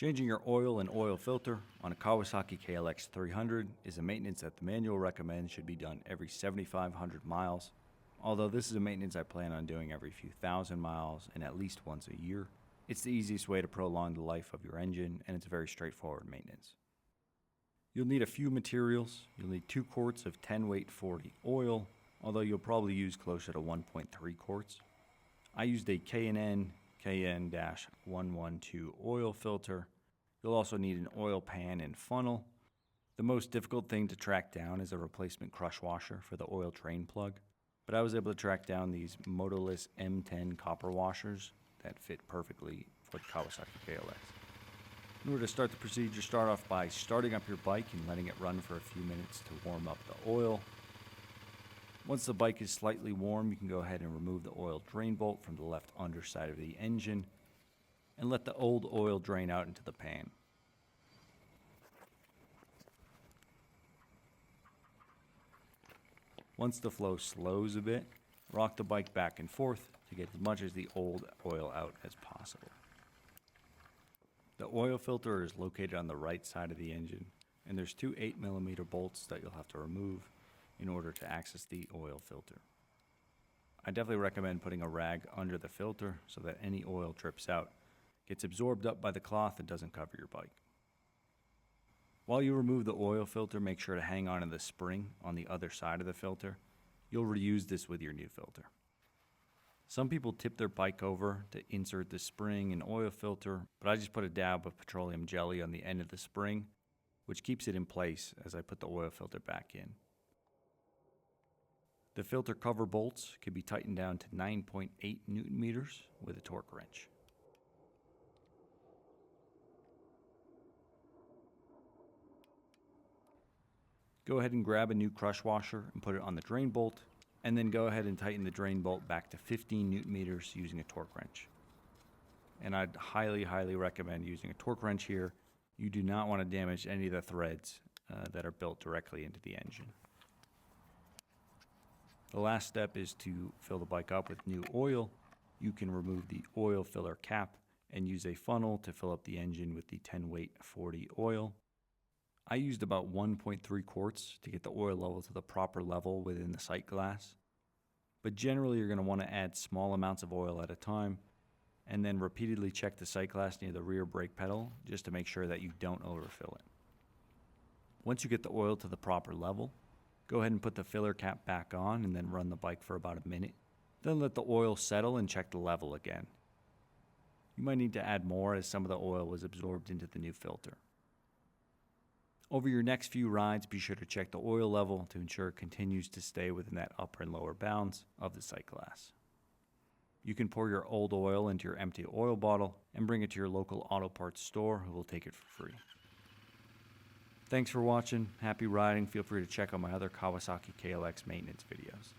Changing your oil and oil filter on a Kawasaki KLX300 is a maintenance that the manual recommends should be done every 7,500 miles, although this is a maintenance I plan on doing every few thousand miles and at least once a year. It's the easiest way to prolong the life of your engine, and it's a very straightforward maintenance. You'll need a few materials. You'll need 2 quarts of 10 weight 40 oil, although you'll probably use closer to 1.3 quarts. I used a K&N KN-112 oil filter. You'll also need an oil pan and funnel. The most difficult thing to track down is a replacement crush washer for the oil drain plug, but I was able to track down these motorless M10 copper washers that fit perfectly for the Kawasaki KLX. In order to start the procedure, start off by starting up your bike and letting it run for a few minutes to warm up the oil. Once the bike is slightly warm, you can go ahead and remove the oil drain bolt from the left underside of the engine and let the old oil drain out into the pan. Once the flow slows a bit, rock the bike back and forth to get as much of the old oil out as possible. The oil filter is located on the right side of the engine, and there's 2 8mm bolts that you'll have to remove in order to access the oil filter. I definitely recommend putting a rag under the filter so that any oil drips out, gets absorbed up by the cloth, and doesn't cover your bike. While you remove the oil filter, make sure to hang on to the spring on the other side of the filter. You'll reuse this with your new filter. Some people tip their bike over to insert the spring and oil filter, but I just put a dab of petroleum jelly on the end of the spring, which keeps it in place as I put the oil filter back in. The filter cover bolts can be tightened down to 9.8 Newton meters with a torque wrench. Go ahead and grab a new crush washer and put it on the drain bolt, and then go ahead and tighten the drain bolt back to 15 Newton meters using a torque wrench. And I'd highly recommend using a torque wrench here. You do not want to damage any of the threads that are built directly into the engine. The last step is to fill the bike up with new oil. You can remove the oil filler cap and use a funnel to fill up the engine with the 10 weight 40 oil. I used about 1.3 quarts to get the oil level to the proper level within the sight glass. But generally you're going to want to add small amounts of oil at a time and then repeatedly check the sight glass near the rear brake pedal just to make sure that you don't overfill it. Once you get the oil to the proper level, go ahead and put the filler cap back on and then run the bike for about a minute. Then let the oil settle and check the level again. You might need to add more as some of the oil was absorbed into the new filter. Over your next few rides, be sure to check the oil level to ensure it continues to stay within that upper and lower bounds of the sight glass. You can pour your old oil into your empty oil bottle and bring it to your local auto parts store who will take it for free. Thanks for watching. Happy riding. Feel free to check out my other Kawasaki KLX maintenance videos.